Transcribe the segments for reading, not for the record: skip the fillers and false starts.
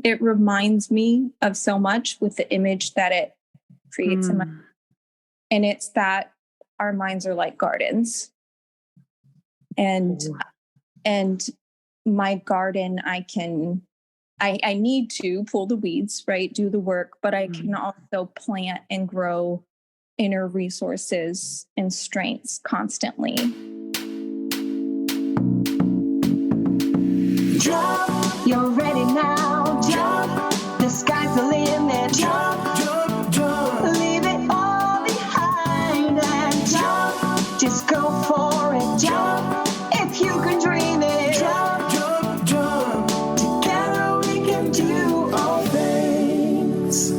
it reminds me of so much with the image that it creates in my, and it's that our minds are like gardens. And my garden, I need to pull the weeds, right? Do the work, but I can also plant and grow inner resources and strengths constantly. Jump, you're ready now. Jump, the sky's the limit. Jump, jump, jump. Leave it all behind and jump. Just go for it. Jump, if you can dream it. Jump, jump, jump. Together we can do all things.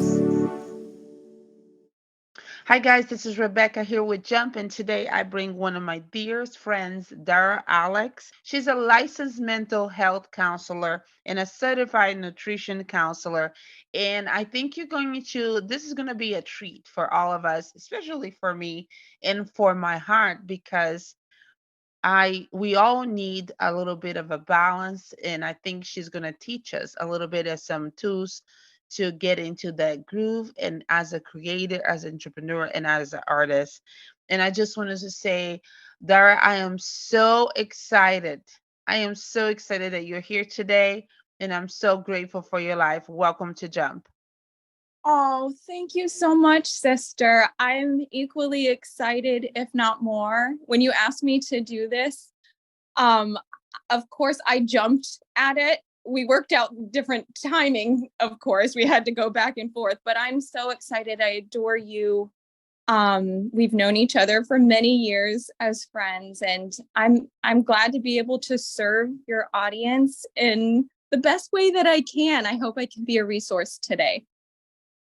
Hi guys, this is Rebecca here with Jump, and today I bring one of my dearest friends, Dara Alix. She's a licensed mental health counselor and a certified nutrition counselor. And I think this is going to be a treat for all of us, especially for me and for my heart, because we all need a little bit of a balance, and I think she's going to teach us a little bit of some tools to get into that groove, and as a creator, as an entrepreneur, and as an artist. And I just wanted to say, Dara, I am so excited. I am so excited that you're here today, and I'm so grateful for your life. Welcome to Jump. Oh, thank you so much, sister. I'm equally excited, if not more. When you asked me to do this, of course, I jumped at it. We worked out different timing, of course. We had to go back and forth, but I'm so excited. I adore you. We've known each other for many years as friends, and I'm glad to be able to serve your audience in the best way that I can. I hope I can be a resource today.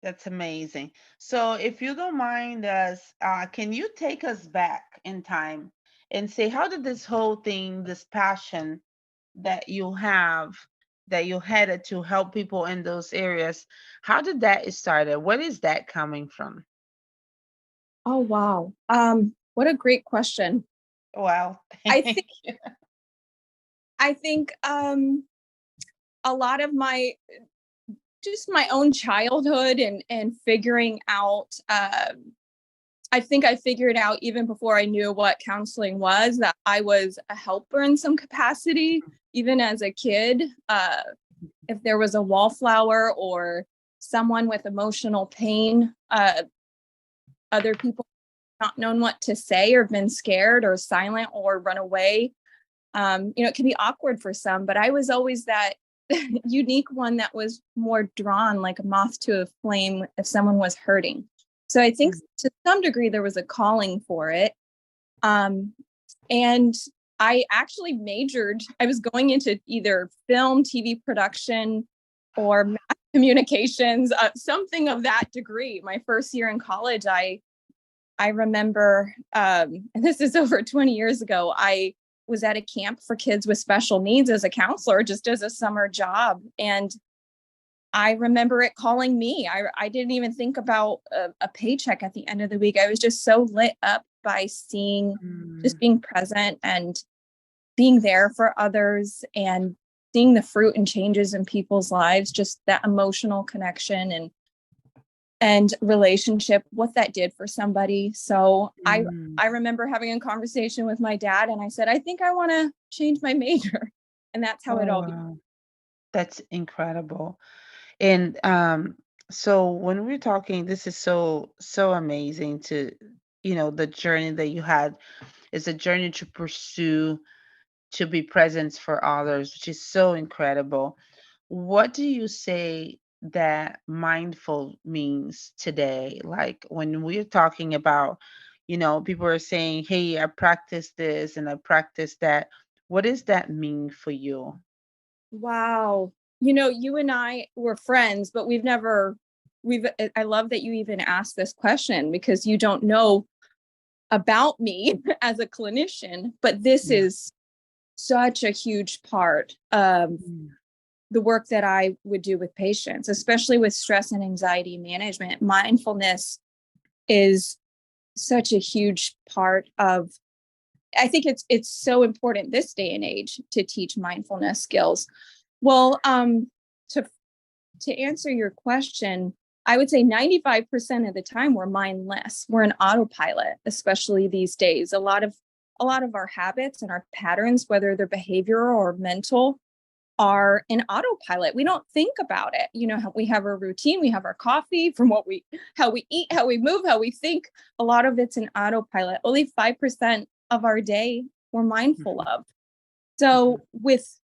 That's amazing. So, if you don't mind us, can you take us back in time and say, how did this whole thing, this passion that you have, that you had to help people in those areas, how did that started? What is that coming from? Oh, wow. What a great question. Well, I think I think a lot of my own childhood and figuring out I think I figured out even before I knew what counseling was that I was a helper in some capacity, even as a kid. If there was a wallflower or someone with emotional pain, other people not known what to say or been scared or silent or run away. It can be awkward for some, but I was always that unique one that was more drawn like a moth to a flame if someone was hurting. So I think to some degree there was a calling for it. And I actually I was going into either film, TV production, or mass communications, something of that degree. My first year in college, I remember, and this is over 20 years ago, I was at a camp for kids with special needs as a counselor, just as a summer job. And I remember it calling me. I didn't even think about a paycheck at the end of the week. I was just so lit up by just being present and being there for others and seeing the fruit and changes in people's lives, just that emotional connection and relationship, what that did for somebody. So I remember having a conversation with my dad, and I said, I think I want to change my major. And that's how it all began. That's incredible. And so when we're talking, this is so amazing to, the journey that you had is a journey to pursue, to be present for others, which is so incredible. What do you say that mindful means today? Like when we're talking about, people are saying, hey, I practice this and I practice that. What does that mean for you? Wow. You and I were friends, but I love that you even asked this question because you don't know about me as a clinician, but this is such a huge part of the work that I would do with patients, especially with stress and anxiety management. Mindfulness is such a huge part of, I think it's so important this day and age to teach mindfulness skills. Well, to to answer your question, I would say 95% of the time we're mindless. We're an autopilot, especially these days. A lot of our habits and our patterns, whether they're behavioral or mental, are in autopilot. We don't think about it. We have our routine, we have our coffee, from how we eat, how we move, how we think. A lot of it's in autopilot. Only 5% of our day we're mindful of. So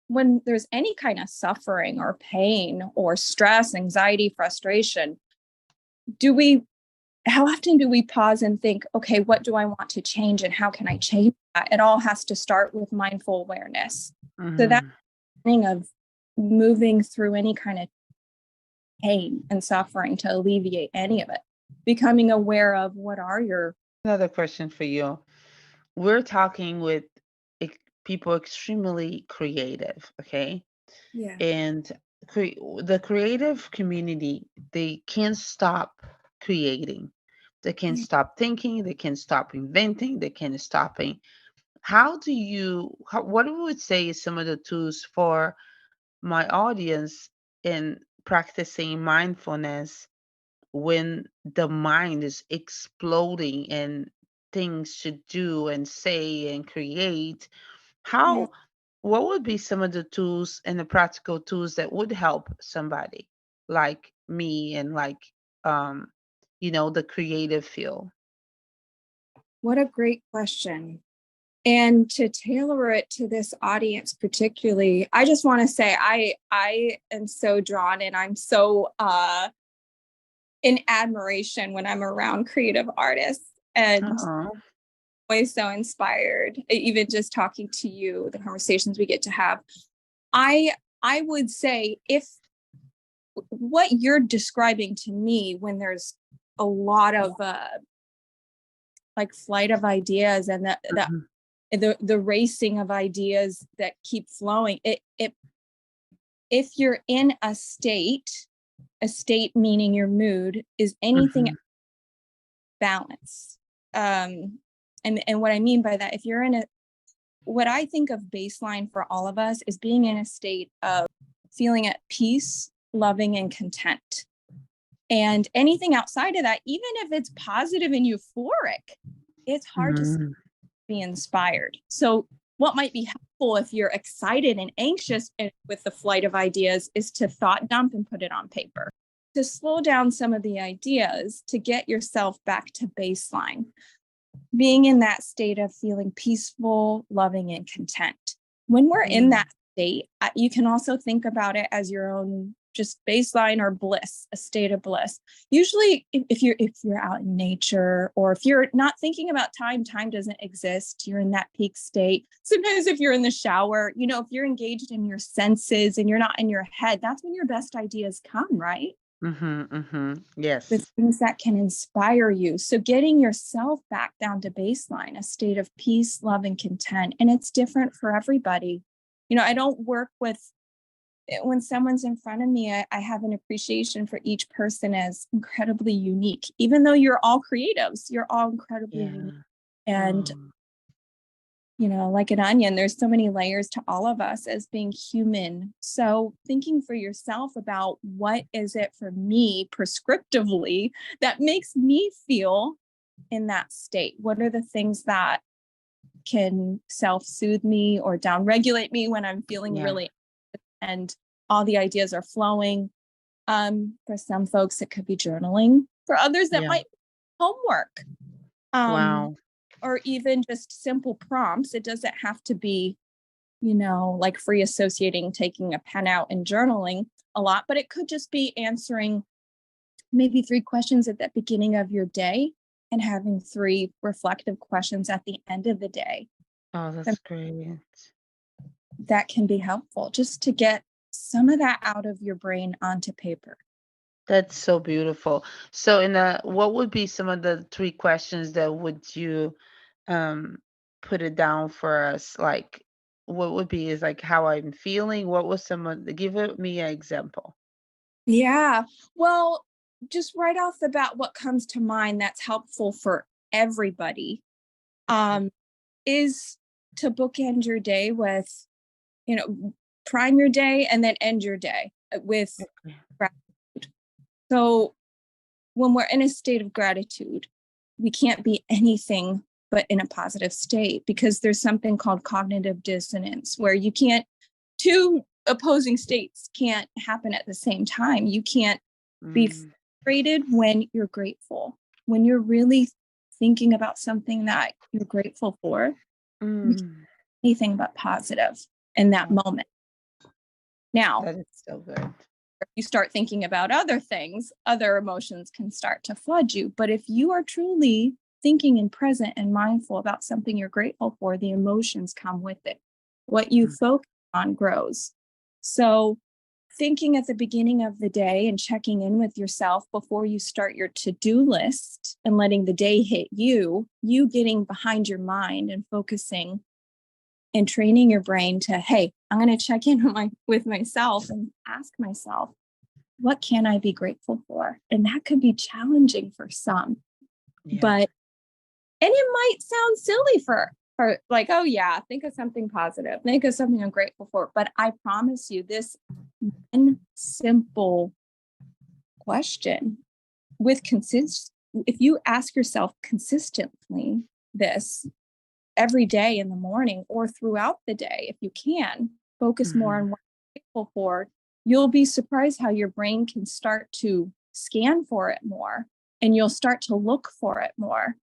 when there's any kind of suffering or pain or stress, anxiety, frustration, how often do we pause and think, okay, what do I want to change and how can I change that? It all has to start with mindful awareness. So that thing of moving through any kind of pain and suffering to alleviate any of it, becoming aware of Another question for you. We're talking with people extremely creative, okay? Yeah. And the creative community, they can't stop creating. They can't stop thinking. They can't stop inventing. They can't stop. What we would say is some of the tools for my audience in practicing mindfulness when the mind is exploding and things to do and say and create? Yeah. How What would be some of the tools and the practical tools that would help somebody like me and like um the creative field? What a great question. And to tailor it to this audience particularly, I just want to say I am so drawn and I'm so in admiration when I'm around creative artists and Oh, always so inspired. Even just talking to you, the conversations we get to have. I would say, if what you're describing to me, when there's a lot of like flight of ideas and mhm, the racing of ideas that keep flowing, if you're in a state meaning your mood is anything mhm, balance. And what I mean by that, if you're in what I think of baseline for all of us is being in a state of feeling at peace, loving, and content. And anything outside of that, even if it's positive and euphoric, it's hard to mhm, be inspired. So what might be helpful if you're excited and anxious with the flight of ideas is to thought dump and put it on paper, to slow down some of the ideas, to get yourself back to baseline, being in that state of feeling peaceful, loving, and content. When we're in mm, that state, you can also think about it as your own just baseline or bliss, a state of bliss. Usually if you're out in nature, or if you're not thinking about time doesn't exist, you're in that peak state. Sometimes if you're in the shower, if you're engaged in your senses and you're not in your head, that's when your best ideas come, right? mhm, mhm. The Yes. things that can inspire you. So getting yourself back down to baseline, a state of peace, love, and content. And it's different for everybody. I don't work with, when someone's in front of me, I have an appreciation for each person as incredibly unique. Even though you're all creatives, you're all incredibly unique. Yeah. And, Oh, like an onion, there's so many layers to all of us as being human. So thinking for yourself about what is it for me prescriptively that makes me feel in that state? What are the things that can self-soothe me or down-regulate me when I'm feeling yeah. really, and all the ideas are flowing? For some folks, it could be journaling. For others, that Yeah. might be homework. Um, Wow. or even just simple prompts. It doesn't have to be, like free associating, taking a pen out and journaling a lot, but it could just be answering maybe 3 questions at the beginning of your day and having 3 reflective questions at the end of the day. Oh, That that's great. that can be helpful just to get some of that out of your brain onto paper. That's so beautiful. So, what would be some of the three questions that would you um put it down for us? Like, what would be is like how I'm feeling? What was me an example? Yeah. Well, just right off the bat, what comes to mind that's helpful for everybody Okay. um, is to bookend your day with, prime your day and then end your day. with Okay. gratitude. So when we're in a state of gratitude, we can't be anything but in a positive state, because there's something called cognitive dissonance, where two opposing states can't happen at the same time. You can't be Mm, frustrated when you're grateful. When you're really thinking about something that you're grateful for, you can't mm. be anything but positive in that Oh, moment. Now, that is so good. if you start thinking about other things, other emotions can start to flood you. But if you are truly thinking and present and mindful about something you're grateful for, the emotions come with it. What you Mm, focus on grows. So, thinking at the beginning of the day and checking in with yourself before you start your to-do list and letting the day hit you, you getting behind your mind and focusing and training your brain to, hey, I'm going to check in with myself and ask myself, what can I be grateful for? And that could be challenging for some, yeah. but, and it might sound silly for like, oh yeah, think of something positive, think of something I'm grateful for. But I promise you, this one simple question with if you ask yourself consistently this every day in the morning or throughout the day, if you can focus more Mhm. on what you're grateful for, you'll be surprised how your brain can start to scan for it more, and you'll start to look for it more.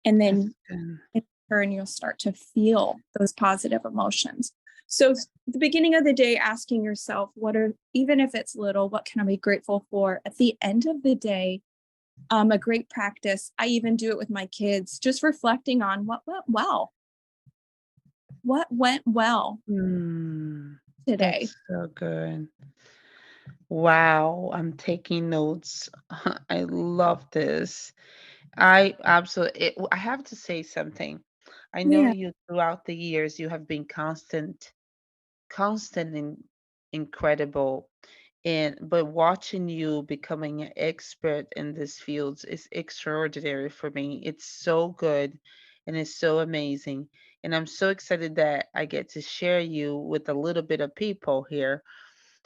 And That's then good. in turn, you'll start to feel those positive emotions. So, at the beginning of the day, asking yourself, even if it's little, what can I be grateful for? At the end of the day, a great practice. I even do it with my kids, just reflecting on what went well. What went well Mm, today? that's so good. Wow, I'm taking notes. I love this. I absolutely, I have to say something. I know Yeah. you throughout the years, you have been constant and incredible. But watching you becoming an expert in this field is extraordinary for me. It's so good and it's so amazing. And I'm so excited that I get to share you with a little bit of people here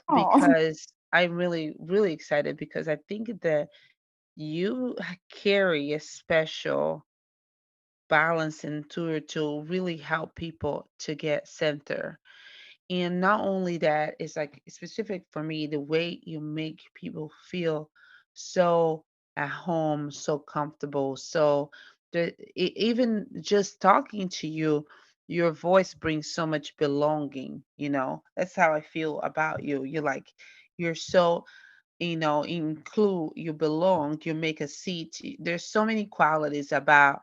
Oh, because I'm really, really excited because I think that you carry a special balance and tool to really help people to get center. And not only that, it's like specific for me, the way you make people feel so at home, so comfortable. So even just talking to you, your voice brings so much belonging, you know. That's how I feel about you. You're so, you belong, you make a seat. There's so many qualities about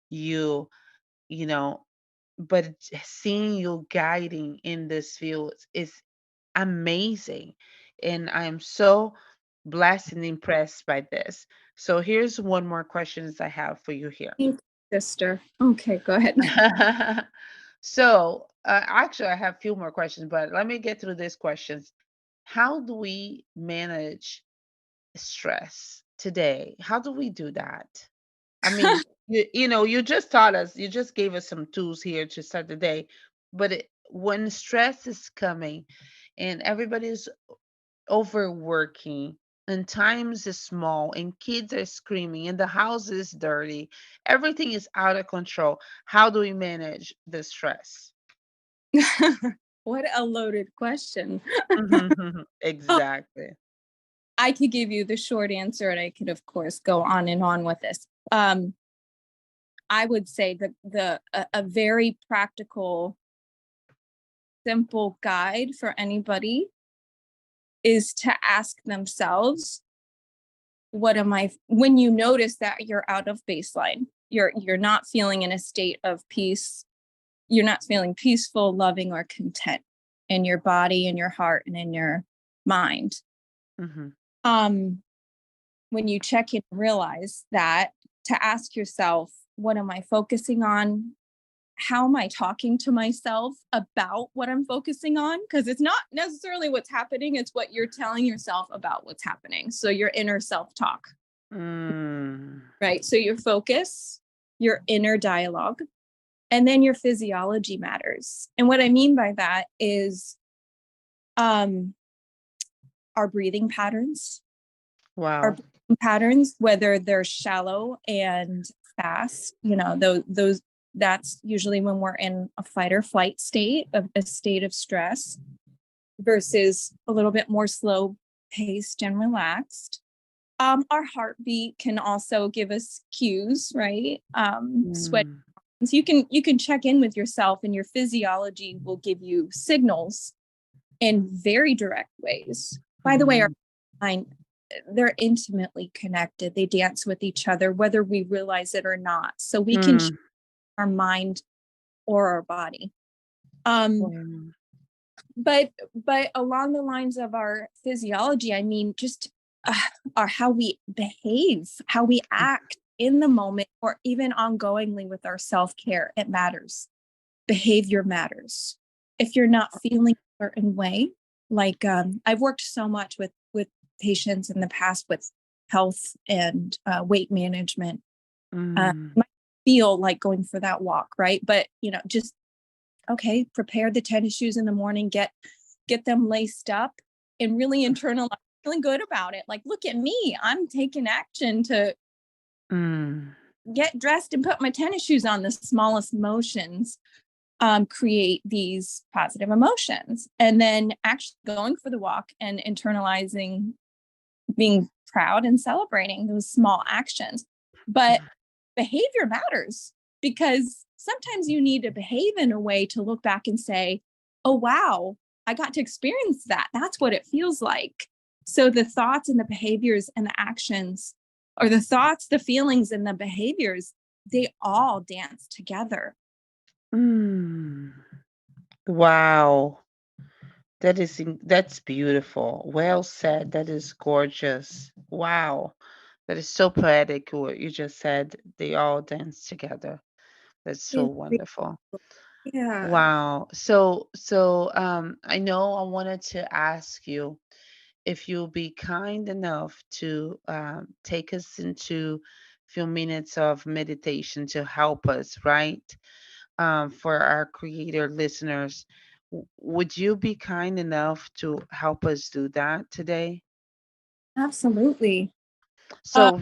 you, you know, but seeing you guiding in this field is amazing. And I am so blessed and impressed by this. So here's one more questions I have for you here. thank you, sister. Okay, go ahead. So actually, I have a few more questions, but let me get through these questions. How do we manage stress today? How do we do that? I mean, you just taught us, you just gave us some tools here to start the day. But when stress is coming and everybody's overworking and times is small and kids are screaming and the house is dirty, everything is out of control. How do we manage the stress? What a loaded question. Oh, Exactly. I could give you the short answer, and I could, of course, go on and on with this. I would say that a very practical, simple guide for anybody is to ask themselves, what am I, when you notice that you're out of baseline, you're not feeling in a state of peace, you're not feeling peaceful, loving, or content in your body, in your heart, and in your mind. Hmm. Um, when you check in and realize that, to ask yourself, what am I focusing on? How am I talking to myself about what I'm focusing on? Because it's not necessarily what's happening, it's what you're telling yourself about what's happening. So your inner self talk, Mm, right? So your focus, your inner dialogue, and then your physiology matters. And what I mean by that is, um, our breathing patterns. Our Wow. breathing patterns, whether they're shallow and fast, those that's usually when we're in a fight or flight state, of a state of stress, versus a little bit more slow paced and relaxed. Our heartbeat can also give us cues, right? Sweat. Mm. So you can check in with yourself, and your physiology will give you signals in very direct ways. By the way, our Mm. mind, they're intimately connected. They dance with each other, whether we realize it or not. So we can Mm. change our mind or our body. Um, Wow. but along the lines of our physiology, I mean, just uh, our how we behave, how we act in the moment, or even ongoingly with our self-care, it matters. Behavior matters. If you're not feeling a certain way, like I've worked so much with patients in the past with health and weight management. Mm. Might feel like going for that walk, right? But just okay, prepare the tennis shoes in the morning, get them laced up, and really internalize feeling good about it. Like, look at me, I'm taking action to Mm. get dressed and put my tennis shoes on. The smallest motions create these positive emotions. And then actually going for the walk and internalizing, being proud and celebrating those small actions. But behavior matters, because sometimes you need to behave in a way to look back and say, oh, wow, I got to experience that. That's what it feels like. So the thoughts and the behaviors and the actions, or the thoughts, the feelings, and the behaviors, they all dance together. Mm. Wow. That's beautiful. Well said. That is gorgeous. Wow. That is so poetic what you just said. They all dance together. That's so wonderful. Yeah, Wow. So I know I wanted to ask you if you'll be kind enough to take us into a few minutes of meditation to help us, right? For our creator listeners, would you be kind enough to help us do that today? absolutely. Uh,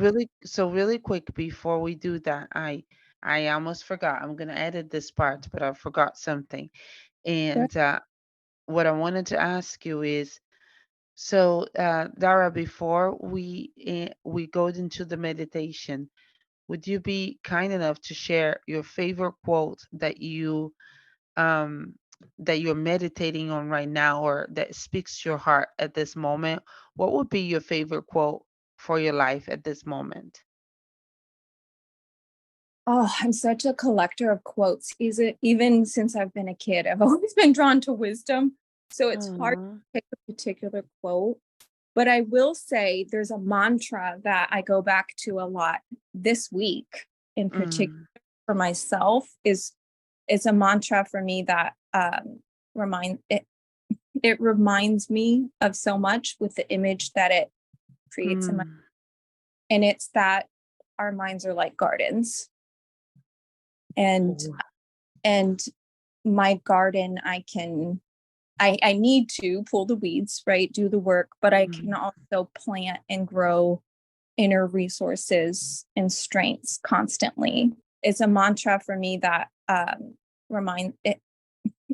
So really quick before we do that, I almost forgot. I'm gonna edit this part, but I forgot something. sure. And what I wanted to ask you is, so Dara, before we go into the meditation, would you be kind enough to share your favorite quote um, that you're meditating on right now, or that speaks to your heart at this moment? What would be your favorite quote for your life at this moment? Oh, I'm such a collector of quotes. Is it even since I've been a kid? I've always been drawn to wisdom. So it's hard to Aw. pick a particular quote. But I will say there's a mantra that I go back to a lot this week in particular Mm. for myself. Is It's a mantra for me that remind it it reminds me of so much with the image that it creates in my, Mm. and it's that our minds are like gardens. And Ooh. and my garden, I need to pull the weeds, right? Do the work, but I can Mm. also plant and grow inner resources and strengths constantly. It's a mantra for me that remind it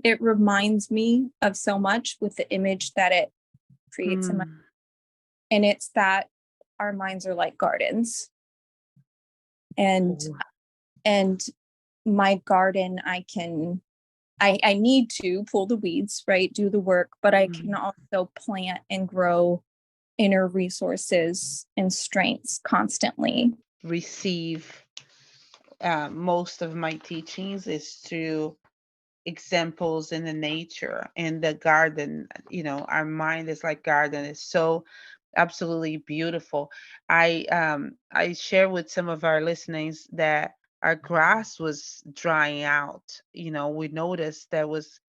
it reminds me of so much with the image that it creates in my, Mm. and it's that our minds are like gardens. and Ooh. and my garden, I need to pull the weeds, right? Do the work, but I can Mm. also plant and grow inner resources and strengths constantly. Receive most of my teachings is through examples in the nature in the garden. Our mind is like garden. It's so absolutely beautiful. I share with some of our listeners that our grass was drying out. We noticed that was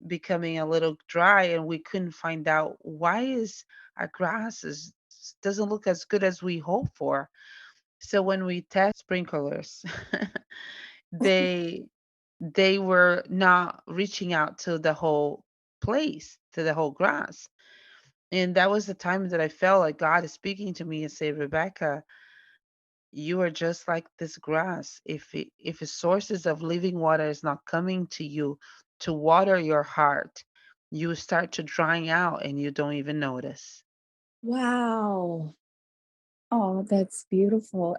becoming a little dry, and we couldn't find out why is our grass is doesn't look as good as we hope for. So when we test sprinklers, they they were not reaching out to the whole place, to the whole grass. And that was the time that I felt like God is speaking to me and say, Rebecca, you are just like this grass. If the sources of living water is not coming to you to water your heart, you start to drying out and you don't even notice. Wow. Oh, that's beautiful.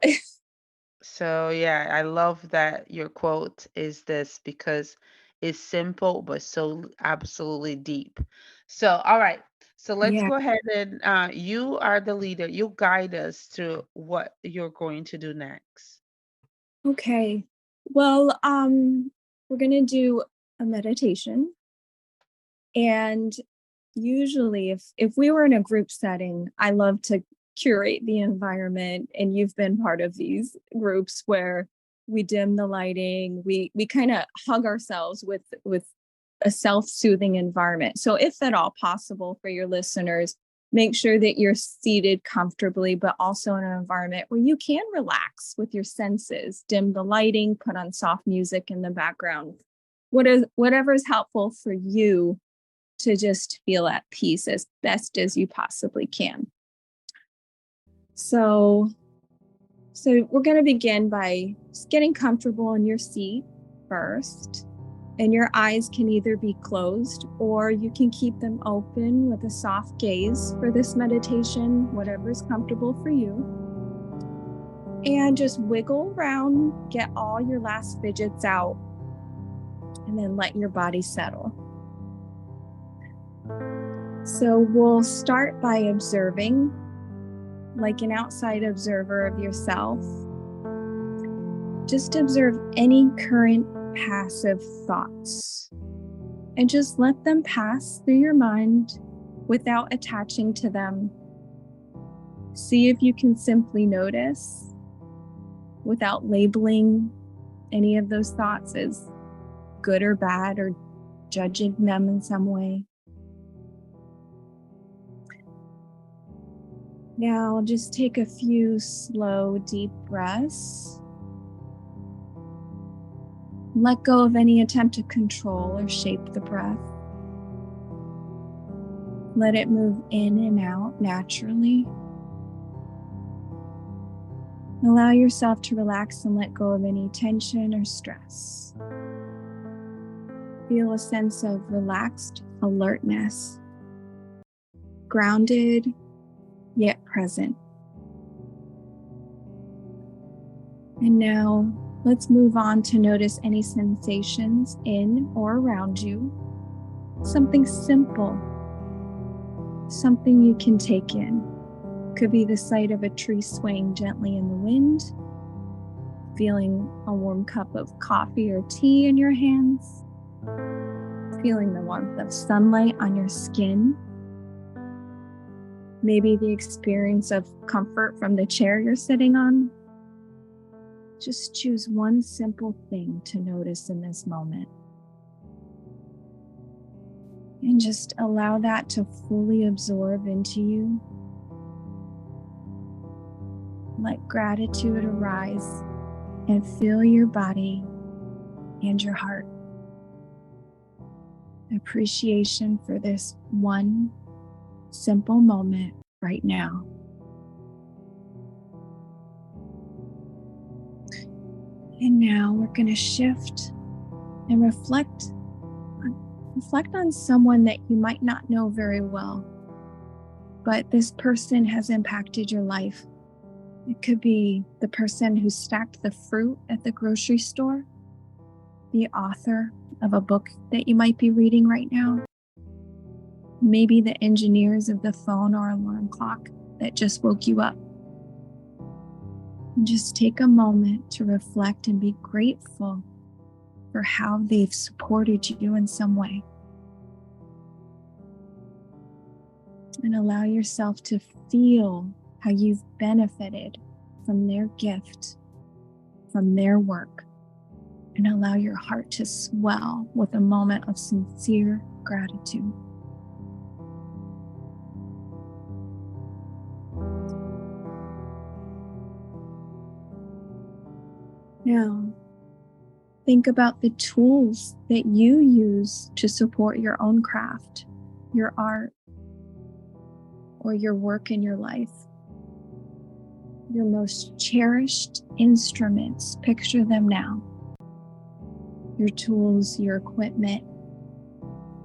So yeah, I love that your quote is this because it's simple but so absolutely deep. So all right. So let's Yeah. go ahead and you are the leader. You guide us through what you're going to do next. Okay. Well, we're gonna do a meditation. And usually if we were in a group setting, I love to curate the environment, and you've been part of these groups where we dim the lighting, we kind of hug ourselves with a self-soothing environment. So if at all possible for your listeners, make sure that you're seated comfortably, but also in an environment where you can relax with your senses, dim the lighting, put on soft music in the background. Whatever is helpful for you to just feel at peace as best as you possibly can. So, so we're going to begin by just getting comfortable in your seat first. And your eyes can either be closed or you can keep them open with a soft gaze for this meditation, whatever is comfortable for you. And just wiggle around, get all your last fidgets out, and then let your body settle. So we'll start by observing, like an outside observer of yourself. Just observe any current passive thoughts and just let them pass through your mind without attaching to them. See if you can simply notice without labeling any of those thoughts as good or bad or judging them in some way. Now, just take a few slow, deep breaths. Let go of any attempt to control or shape the breath. Let it move in and out naturally. Allow yourself to relax and let go of any tension or stress. Feel a sense of relaxed alertness, grounded yet present. And now let's move on to notice any sensations in or around you. Something simple, something you can take in. Could be the sight of a tree swaying gently in the wind, feeling a warm cup of coffee or tea in your hands, feeling the warmth of sunlight on your skin, maybe the experience of comfort from the chair you're sitting on. Just choose one simple thing to notice in this moment. And just allow that to fully absorb into you. Let gratitude arise and fill your body and your heart. Appreciation for this one simple moment right now. And now we're going to shift and reflect on someone that you might not know very well, but this person has impacted your life. It could be the person who stacked the fruit at the grocery store, the author of a book that you might be reading right now, maybe the engineers of the phone or alarm clock that just woke you up. And just take a moment to reflect and be grateful for how they've supported you in some way. And allow yourself to feel how you've benefited from their gift, from their work, and allow your heart to swell with a moment of sincere gratitude. Now, think about the tools that you use to support your own craft, your art. or your work in your life. Your most cherished instruments, picture them now. Your tools, your equipment,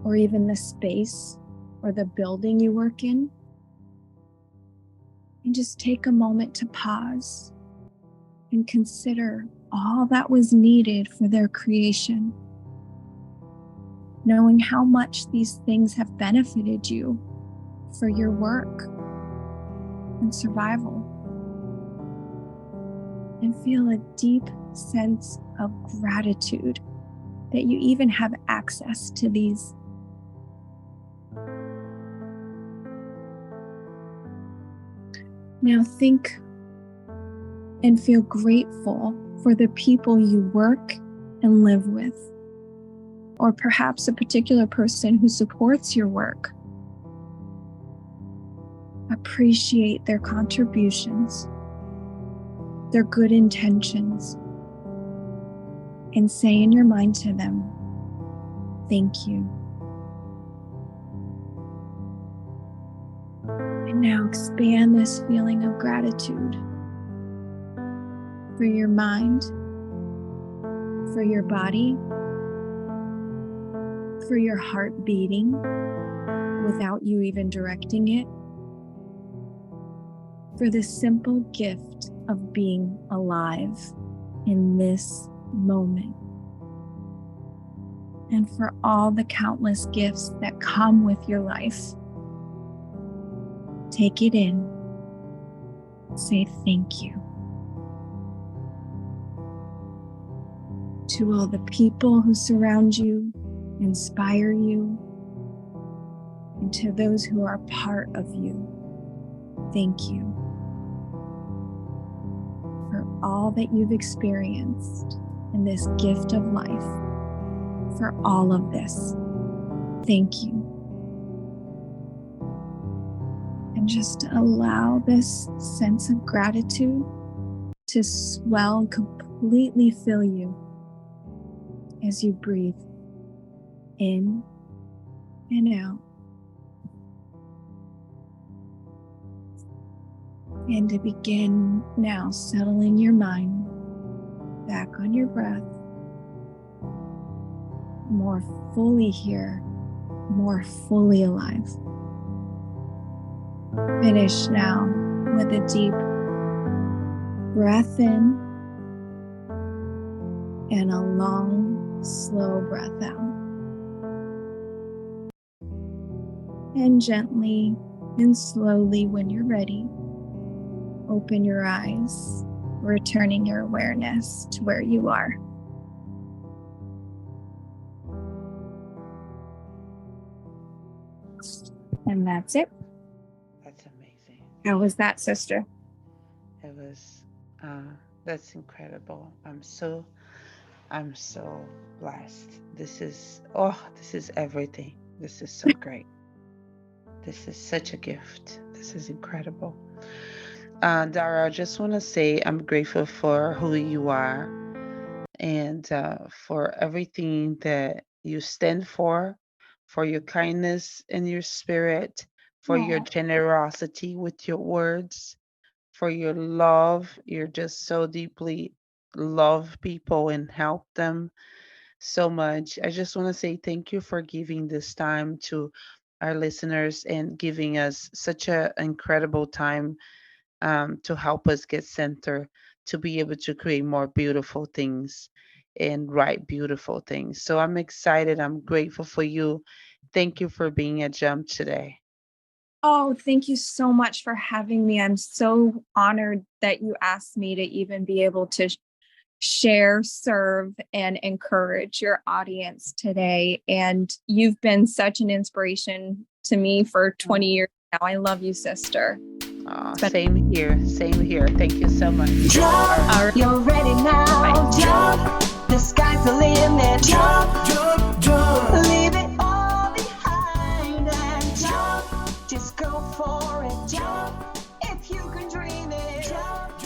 or even the space or the building you work in. And just take a moment to pause and consider all that was needed for their creation, knowing how much these things have benefited you for your work and survival. And feel a deep sense of gratitude that you even have access to these. Now think and feel grateful for the people you work and live with, or perhaps a particular person who supports your work. Appreciate their contributions, their good intentions, and say in your mind to them, thank you. And now expand this feeling of gratitude for your mind, for your body, for your heart beating without you even directing it, for the simple gift of being alive in this moment, and for all the countless gifts that come with your life. Take it in. Say thank you to all the people who surround you, inspire you, and to those who are part of you. Thank you for all that you've experienced in this gift of life, for all of this. Thank you. And just allow this sense of gratitude to swell and completely fill you as you breathe in and out. And to begin now, settling your mind back on your breath, more fully here, more fully alive. Finish now with a deep breath in and a long, slow breath out. And gently and slowly, when you're ready, open your eyes, returning your awareness to where you are. And that's it. That's amazing. How was that, sister? It was, that's incredible. I'm so blessed. This is everything. This is so great. This is such a gift. This is incredible. Dara, I just want to say I'm grateful for who you are and for everything that you stand for your kindness and your spirit, for your generosity with your words, for your love. You're just so deeply love people and help them so much. I just want to say thank you for giving this time to our listeners and giving us such an incredible time to help us get centered, to be able to create more beautiful things and write beautiful things. So I'm excited. I'm grateful for you. Thank you for being a Jump today. Oh, thank you so much for having me. I'm so honored that you asked me to even be able to share, serve, and encourage your audience today. And you've been such an inspiration to me for 20 years now. I love you, sister. Same here. Same here. Thank you so much. Jump, you're ready now. Jump, the sky's the limit. Jump, jump, jump. Leave it all behind and jump. Just go for it. Jump, if you can dream it. Jump.